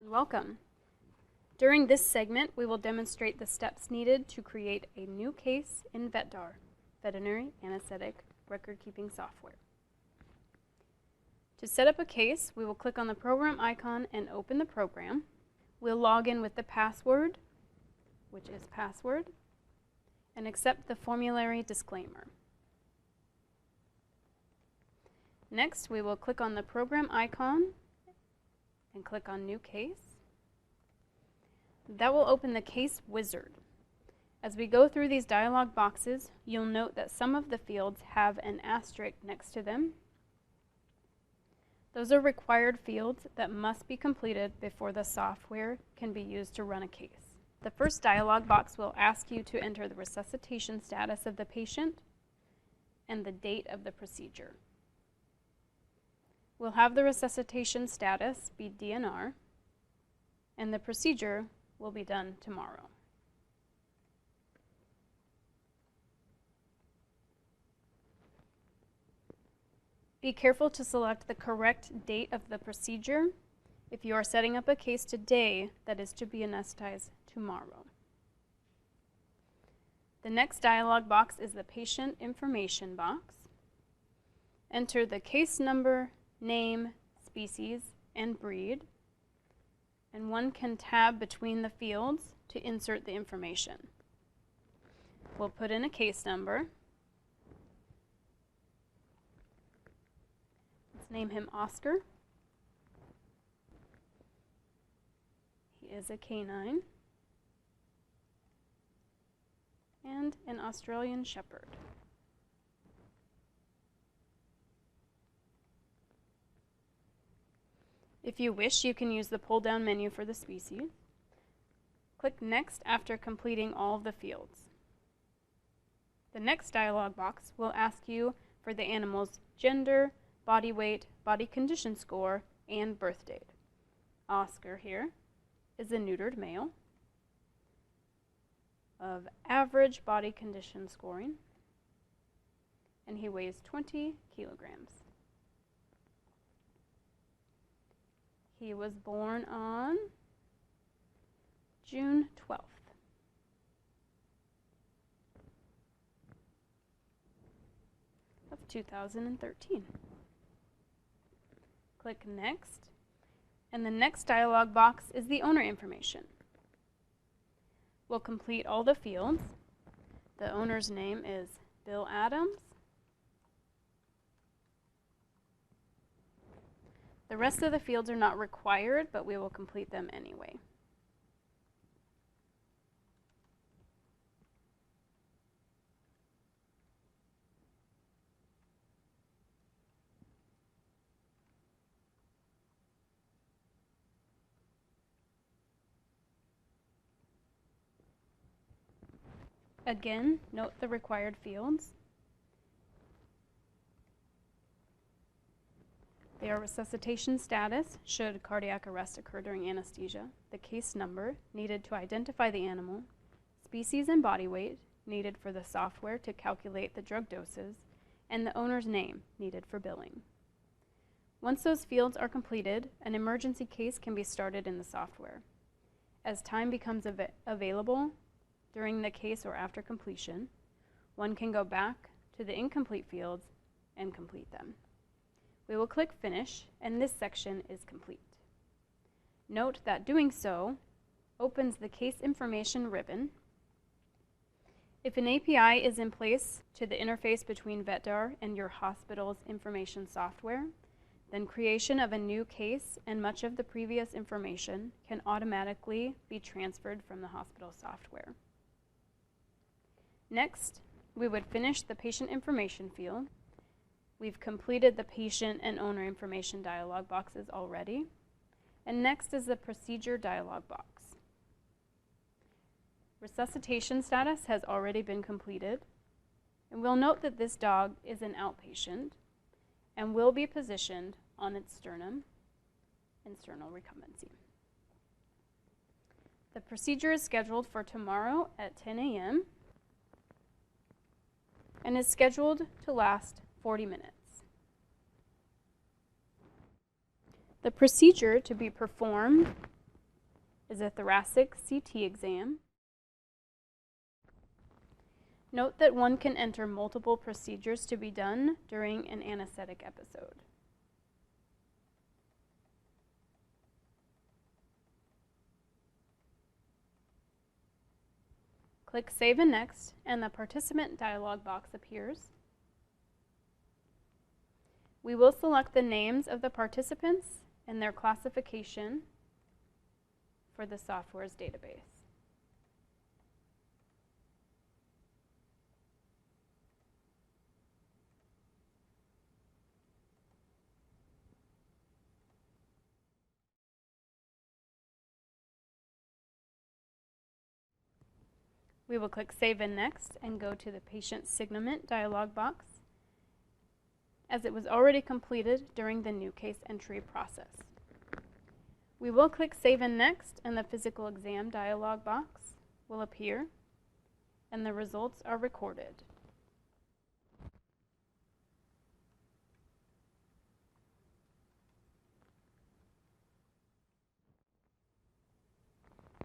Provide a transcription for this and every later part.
Welcome. During this segment, we will demonstrate the steps needed to create a new case in VetDAR, Veterinary Anesthetic Record-Keeping Software. To set up a case, we will click on the program icon and open the program. We'll log in with the password, which is password, and accept the formulary disclaimer. Next, we will click on the program icon and click on New Case. That will open the Case Wizard. As we go through these dialog boxes, you'll note that some of the fields have an asterisk next to them. Those are required fields that must be completed before the software can be used to run a case. The first dialog box will ask you to enter the resuscitation status of the patient and the date of the procedure. We'll have the resuscitation status be DNR, and the procedure will be done tomorrow. Be careful to select the correct date of the procedure if you are setting up a case today that is to be anesthetized tomorrow. The next dialog box is the patient information box. Enter the case number, name, species, and breed, and one can tab between the fields to insert the information. We'll put in a case number. Let's name him Oscar. He is a canine and an Australian Shepherd. If you wish, you can use the pull-down menu for the species. Click Next after completing all of the fields. The next dialog box will ask you for the animal's gender, body weight, body condition score, and birth date. Oscar here is a neutered male of average body condition scoring, and he weighs 20 kilograms. He was born on June 12th. Of 2013. Click Next, and the next dialog box is the owner information. We'll complete all the fields. The owner's name is Bill Adams. The rest of the fields are not required, but we will complete them anyway. Again, note the required fields. They are resuscitation status, should cardiac arrest occur during anesthesia, the case number needed to identify the animal, species and body weight needed for the software to calculate the drug doses, and the owner's name needed for billing. Once those fields are completed, an emergency case can be started in the software. As time becomes available during the case or after completion, one can go back to the incomplete fields and complete them. We will click Finish, and this section is complete. Note that doing so opens the Case Information ribbon. If an API is in place to the interface between VetDAR and your hospital's information software, then creation of a new case and much of the previous information can automatically be transferred from the hospital software. Next, we would finish the patient information field. We've completed the patient and owner information dialog boxes already. And next is the procedure dialog box. Resuscitation status has already been completed. And we'll note that this dog is an outpatient and will be positioned on its sternum and sternal recumbency. The procedure is scheduled for tomorrow at 10 a.m. and is scheduled to last 40 minutes. The procedure to be performed is a thoracic CT exam. Note that one can enter multiple procedures to be done during an anesthetic episode. Click Save and Next, and the participant dialog box appears. We will select the names of the participants and their classification for the software's database. We will click Save and Next and go to the Patient Signament dialog box, as it was already completed during the new case entry process. We will click Save and Next, and the Physical Exam dialog box will appear, and the results are recorded.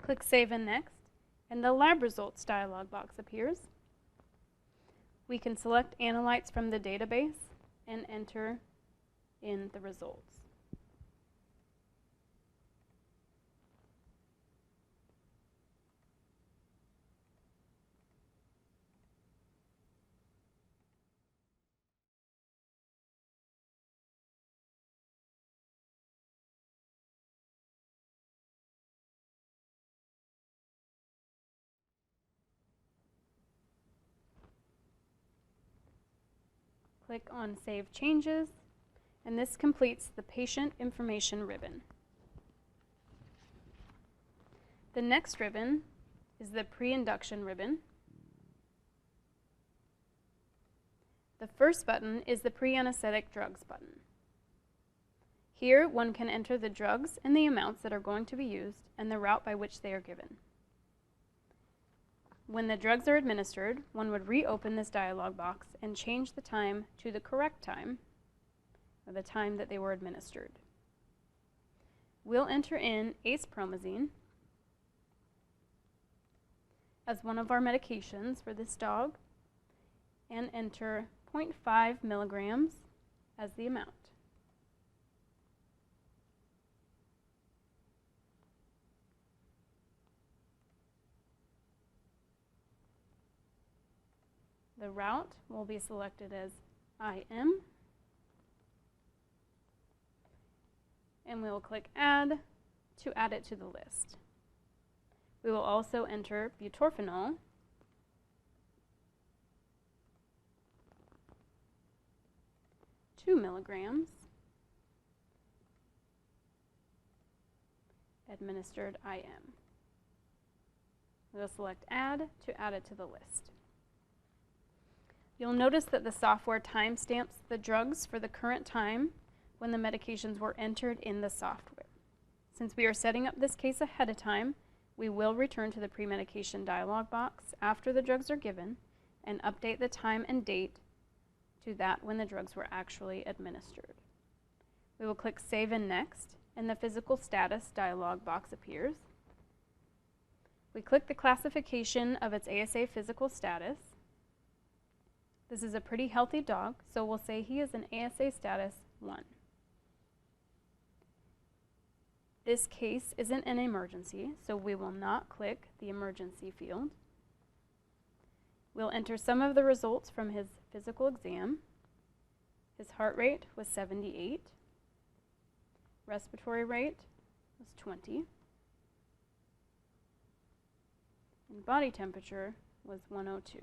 Click Save and Next, and the Lab Results dialog box appears. We can select analytes from the database and enter in the results. Click on Save Changes, and this completes the Patient Information ribbon. The next ribbon is the Pre-Induction ribbon. The first button is the Pre-Anesthetic Drugs button. Here, one can enter the drugs and the amounts that are going to be used and the route by which they are given. When the drugs are administered, one would reopen this dialog box and change the time to the correct time, or the time that they were administered. We'll enter in acepromazine as one of our medications for this dog and enter 0.5 milligrams as the amount. The route will be selected as IM, and we will click Add to add it to the list. We will also enter butorphanol, (2 milligrams), administered IM. We will select Add to add it to the list. You'll notice that the software timestamps the drugs for the current time when the medications were entered in the software. Since we are setting up this case ahead of time, we will return to the pre-medication dialog box after the drugs are given and update the time and date to that when the drugs were actually administered. We will click Save and Next, and the Physical Status dialog box appears. We click the classification of its ASA physical status. This is a pretty healthy dog, so we'll say he is an ASA status 1. This case isn't an emergency, so we will not click the emergency field. We'll enter some of the results from his physical exam. His heart rate was 78. Respiratory rate was 20. And body temperature was 102.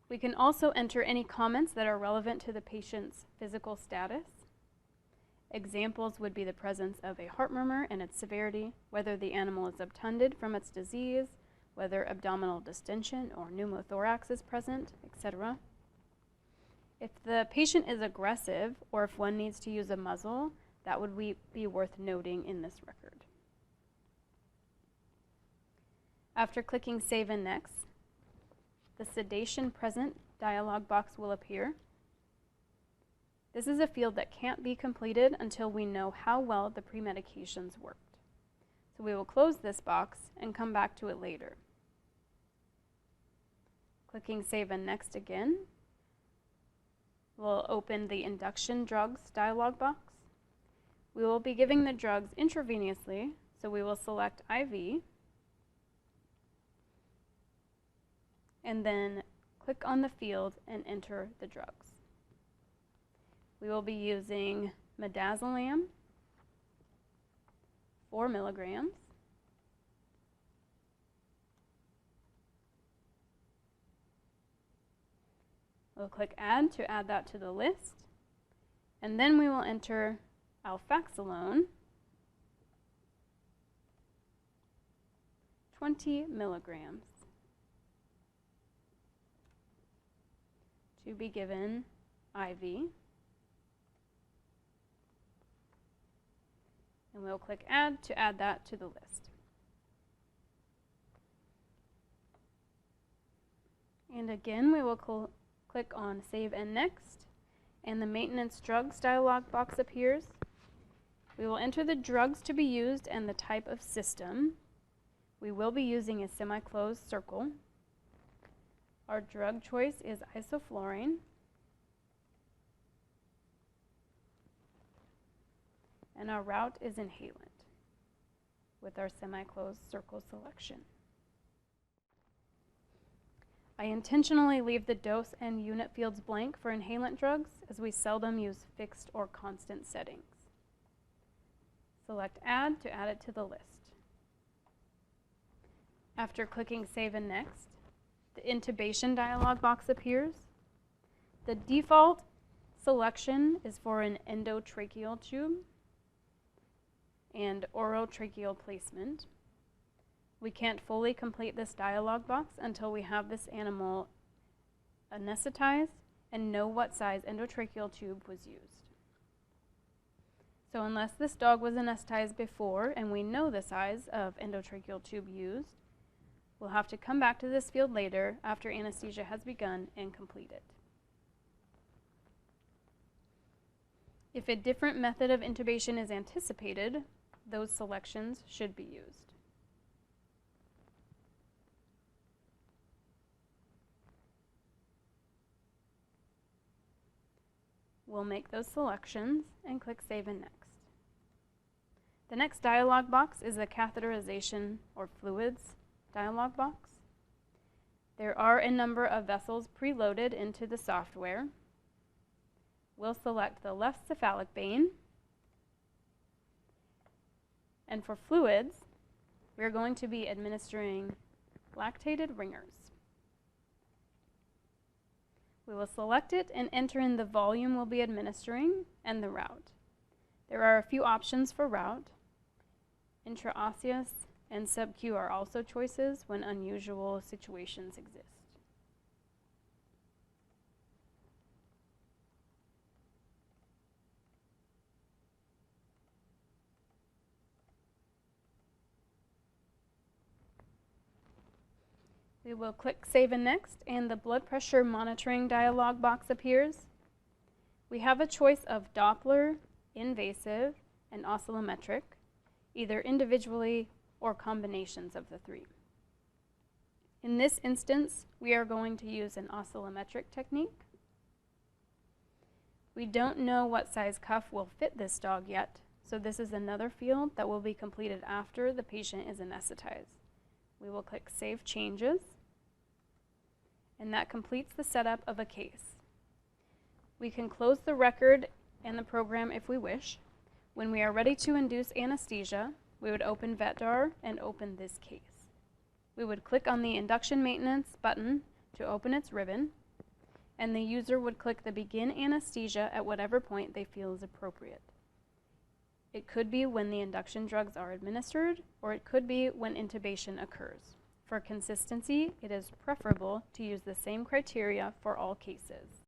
We can also enter any comments that are relevant to the patient's physical status. Examples would be the presence of a heart murmur and its severity, whether the animal is obtunded from its disease, whether abdominal distension or pneumothorax is present, etc. If the patient is aggressive, or if one needs to use a muzzle, that would be worth noting in this record. After clicking Save and Next, the Sedation Present dialog box will appear. This is a field that can't be completed until we know how well the premedications worked. So we will close this box and come back to it later. Clicking Save and Next again, we'll open the Induction Drugs dialog box. We will be giving the drugs intravenously, so we will select IV, and then click on the field and enter the drugs. We will be using midazolam, 4 milligrams. We'll click Add to add that to the list, and then we will enter alfaxalone, 20 milligrams, to be given IV. And we'll click Add to add that to the list. And again, we will click on Save and Next, and the Maintenance Drugs dialog box appears. We will enter the drugs to be used and the type of system. We will be using a semi-closed circle. Our drug choice is isoflurane. And our route is inhalant with our semi-closed circle selection. I intentionally leave the dose and unit fields blank for inhalant drugs, as we seldom use fixed or constant settings. Select Add to add it to the list. After clicking Save and Next, the intubation dialog box appears. The default selection is for an endotracheal tube and orotracheal placement. We can't fully complete this dialog box until we have this animal anesthetized and know what size endotracheal tube was used. So unless this dog was anesthetized before and we know the size of endotracheal tube used, we'll have to come back to this field later after anesthesia has begun and completed. If a different method of intubation is anticipated, those selections should be used. We'll make those selections and click Save and Next. The next dialog box is the catheterization or fluids dialog box. There are a number of vessels preloaded into the software. We'll select the left cephalic vein. And for fluids, we're going to be administering lactated ringers. We will select it and enter in the volume we'll be administering and the route. There are a few options for route. Intraosseous and sub-Q are also choices when unusual situations exist. We will click Save and Next, and the blood pressure monitoring dialog box appears. We have a choice of Doppler, invasive, and oscillometric, either individually or combinations of the three. In this instance, we are going to use an oscillometric technique. We don't know what size cuff will fit this dog yet, so this is another field that will be completed after the patient is anesthetized. We will click Save Changes, and that completes the setup of a case. We can close the record and the program if we wish. When we are ready to induce anesthesia, we would open VetDAR and open this case. We would click on the Induction Maintenance button to open its ribbon, and the user would click the Begin Anesthesia at whatever point they feel is appropriate. It could be when the induction drugs are administered, or it could be when intubation occurs. For consistency, it is preferable to use the same criteria for all cases.